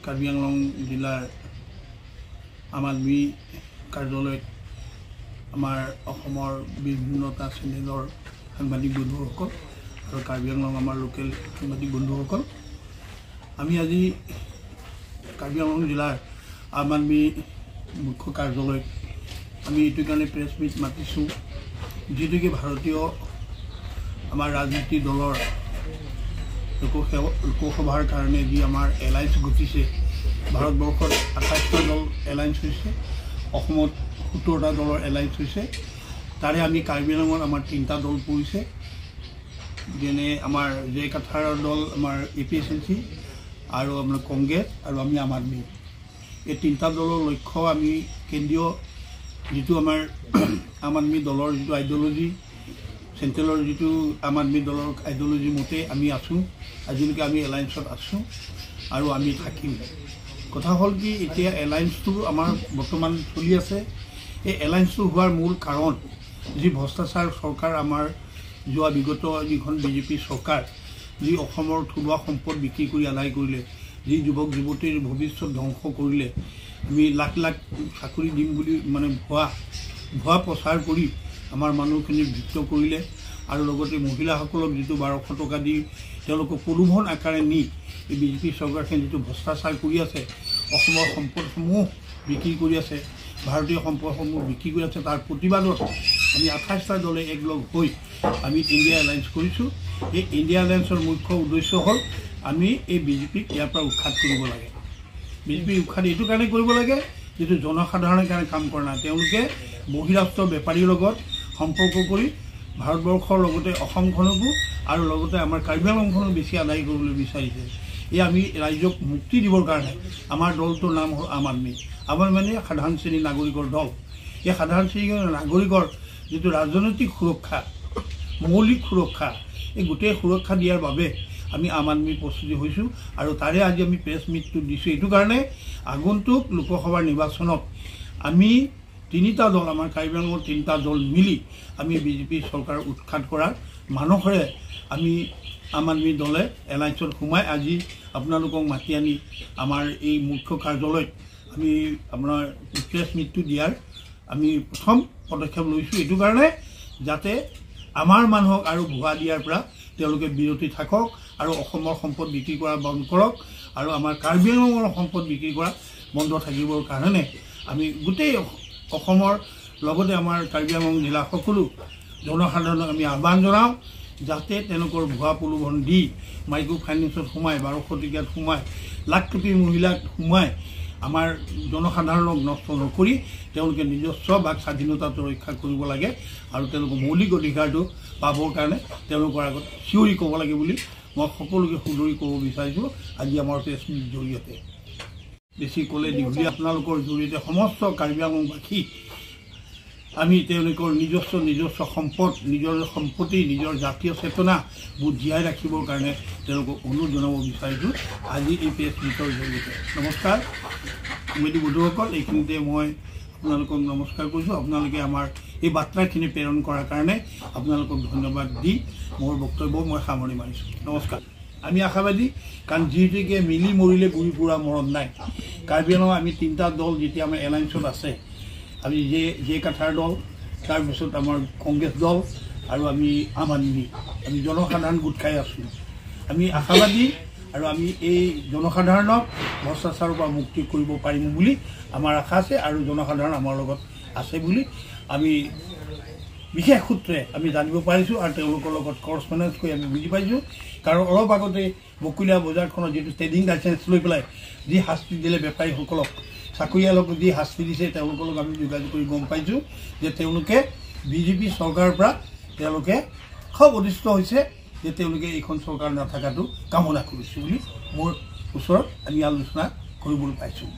কাৰ্বি আংলং জিলাৰ আম আদমি কাৰ্যালয়ত আমাৰ অসমৰ বিভিন্নটা চেনেলৰ সাংবাদিক বন্ধুসকল আৰু কাৰ্বি আংলং আমাৰ লোকেল সাংবাদিক বন্ধুসকল, আমি আজি কাৰ্বি আংলং জিলাৰ আম আদমি মুখ্য কাৰ্যালয়ত আমি এইটো কাৰণে প্ৰেছ মিট মাতিছোঁ, যিটোকে ভাৰতীয় আমাৰ ৰাজনীতি দলৰ লোকসভাৰ কাৰণে যি আমাৰ এলায়েন্স গঠিছে, ভাৰতবৰ্ষত 28টা দল এলায়েন্স হৈছে, অসমত 17টা দলৰ এলায়েন্স হৈছে। তাৰে আমি কাৰ্বি আংলঙত আমাৰ 3টা দল পৰিছে, যেনে আমাৰ জে কাথাৰৰ দল আমাৰ APSNC আৰু আমাৰ কংগ্ৰেছ আৰু আমি আম আদমি। এই 3টা দলৰ লক্ষ্য আমি কেন্দ্ৰীয় যিটো আমাৰ আম আদমি দলৰ যিটো আইডিঅ'লজি, চেণ্ট্ৰেলৰ যিটো আম আদমি দলৰ আইডিঅ'লজি মতে আমি আছোঁ। আজিলৈকে আমি এলায়েন্সত আছোঁ আৰু আমি থাকিম। কথা হ'ল কি, এতিয়া এলায়েন্সটো আমাৰ বৰ্তমান চলি আছে। এই এলায়েন্সটো হোৱাৰ মূল কাৰণ যি ভ্ৰষ্টাচাৰ চৰকাৰ আমাৰ যোৱা বিগত যিখন বিজেপি চৰকাৰ, যি অসমৰ থলুৱা সম্পদ বিক্ৰী কৰি আদায় কৰিলে, যি যুৱক যুৱতীৰ ভৱিষ্যত ধ্বংস কৰিলে, আমি লাখ লাখ চাকৰি দিম বুলি ভুৱা প্ৰচাৰ কৰি আমাৰ মানুহখিনিক ভৃত কৰিলে আৰু লগতে মহিলাসকলক যিটো 1200 টকা দি তেওঁলোকক প্ৰলোভন আকাৰে নি এই বিজেপি চৰকাৰখনে যিটো ভ্ৰষ্টাচাৰ কৰি আছে, অসমৰ সম্পদসমূহ বিক্ৰী কৰি আছে, ভাৰতীয় সম্পদসমূহ বিক্ৰী কৰি আছে, তাৰ প্ৰতিবাদত আমি 28টা দলে একলগ হৈ আমি ইণ্ডিয়া এলায়েন্স কৰিছোঁ। এই ইণ্ডিয়া এলায়েন্সৰ মুখ্য উদ্দেশ্য হ'ল আমি এই বিজেপিক ইয়াৰ পৰা উৎখাত কৰিব লাগে। বিজেপিক উৎখাত এইটো কাৰণে কৰিব লাগে যিটো জনসাধাৰণৰ কাৰণে কাম কৰা নাই। তেওঁলোকে বহিৰাষ্ট্ৰ বেপাৰীৰ লগত সম্পৰ্ক কৰি ভাৰতবৰ্ষৰ লগতে অসমখনকো আৰু লগতে আমাৰ কাৰ্বি আংলংখনক বেছি আদায় কৰিবলৈ বিচাৰিছে। এই আমি ৰাইজক মুক্তি দিবৰ কাৰণে আমাৰ দলটোৰ নাম হ'ল আম আদমি। আমাৰ মানে সাধাৰণ শ্ৰেণীৰ নাগৰিকৰ দল। এই সাধাৰণ শ্ৰেণীৰ নাগৰিকৰ যিটো ৰাজনৈতিক সুৰক্ষা, মৌলিক সুৰক্ষা, এই গোটেই সুৰক্ষা দিয়াৰ বাবে আমি আম আদমি প্ৰস্তুতি হৈছোঁ আৰু তাৰে আজি আমি প্ৰেছ মিটটো দিছোঁ। এইটো কাৰণে আগন্তুক লোকসভাৰ নিৰ্বাচনত আমি 3টা দল, আমাৰ কাৰ্বি আংলঙৰ 3টা দল মিলি আমি বিজেপি চৰকাৰ উৎখাত কৰাৰ মানসেৰে আমি আম আদমি দলে এলায়েন্সত সোমাই আজি আপোনালোকক মাতি আনি আমাৰ এই মুখ্য কাৰ্যালয়ত আমি আপোনাৰ প্ৰেছ মিটটো দিয়াৰ আমি প্ৰথম পদক্ষেপ লৈছোঁ। এইটো কাৰণে যাতে আমাৰ মানুহক আৰু ভুৱা দিয়াৰ পৰা তেওঁলোকে বিৰতি থাকক আৰু অসমৰ সম্পদ বিক্ৰী কৰা বন্ধ কৰক আৰু আমাৰ কাৰ্বি আংলঙৰ সম্পদ বিক্ৰী কৰা বন্ধ থাকিবৰ কাৰণে আমি গোটেই অসমৰ লগতে আমাৰ কাৰ্বি আংলং জিলা সকলো জনসাধাৰণক আমি আহ্বান জনাওঁ, যাতে তেওঁলোকৰ ভুৱা প্ৰলোভন দি মাইক্ৰ' ফাইনেন্সত সোমাই, 1200 টকীয়াত সোমাই, লাখ কোটি মহিলাক সোমাই আমাৰ জনসাধাৰণক নষ্ট নকৰি তেওঁলোকে নিজস্ব বাক স্বাধীনতাটো ৰক্ষা কৰিব লাগে আৰু তেওঁলোকৰ মৌলিক অধিকাৰটো পাবৰ কাৰণে তেওঁলোকৰ আগত চিঞৰি ক'ব লাগে বুলি মই সকলোকে সুদৰি ক'ব বিচাৰিছোঁ আজি আমাৰ প্ৰেছ মিট জৰিয়তে। বেছি ক'লে দীঘলীয়া, আপোনালোকৰ জৰিয়তে সমস্ত কাৰ্বি আংলংবাসী আমি তেওঁলোকৰ নিজস্ব সম্পদ, নিজৰ সম্পত্তি, নিজৰ জাতীয় চেতনা বহুত জীয়াই ৰাখিবৰ কাৰণে তেওঁলোকক অনুৰোধ জনাব বিচাৰিছোঁ আজি এই প্ৰেছ মিটৰ জৰিয়তে। নমস্কাৰ সাংবাদিক বন্ধুসকল, এইখিনিতে মই আপোনালোকক নমস্কাৰ কৰিছোঁ। আপোনালোকে আমাৰ এই বাৰ্তাখিনি প্ৰেৰণ কৰাৰ কাৰণে আপোনালোকক ধন্যবাদ দি মোৰ বক্তব্য মই সামৰণি মাৰিছোঁ। নমস্কাৰ। আমি আশাবাদী, কাৰণ যিহেতুকে মিলি মৰিলে গুৰি পুৰা মৰণ নাই। কাৰ্বি আংলং আমি 3টা দল যেতিয়া আমাৰ এলায়েন্সত আছে, আমি জে কাথাৰ দল, তাৰপিছত আমাৰ কংগ্ৰেছ দল আৰু আমি আম আদমি, আমি জনসাধাৰণ গোট খাই আছোঁ। আমি আশাবাদী আৰু আমি এই জনসাধাৰণক ভ্ৰষ্টাচাৰৰ পৰা মুক্তি কৰিব পাৰিম বুলি আমাৰ আশা আছে আৰু জনসাধাৰণ আমাৰ লগত আছে বুলি আমি বিশেষ সূত্ৰে আমি জানিব পাৰিছোঁ আৰু তেওঁলোকৰ লগত কৰস্পণ্ডেঞ্চ কৰি আমি বুজি পাইছোঁ। কাৰণ অলপ আগতে বকুলীয়া বজাৰখনত যিটো ট্ৰেডিং লাইচেঞ্চ লৈ পেলাই যি শাস্তি দিলে বেপাৰীসকলক, চাকৰিয়ালক যি শাস্তি দিছে, তেওঁলোকৰ লগত আমি যোগাযোগ কৰি গম পাইছোঁ যে তেওঁলোকে বিজেপি চৰকাৰৰ পৰা তেওঁলোকে খুব অনিষ্ট হৈছে, যে তেওঁলোকে এইখন চৰকাৰ নাথাকাটো কামনা কৰিছোঁ বুলি মোৰ ওচৰত আমি আলোচনা কৰিবলৈ পাইছোঁ।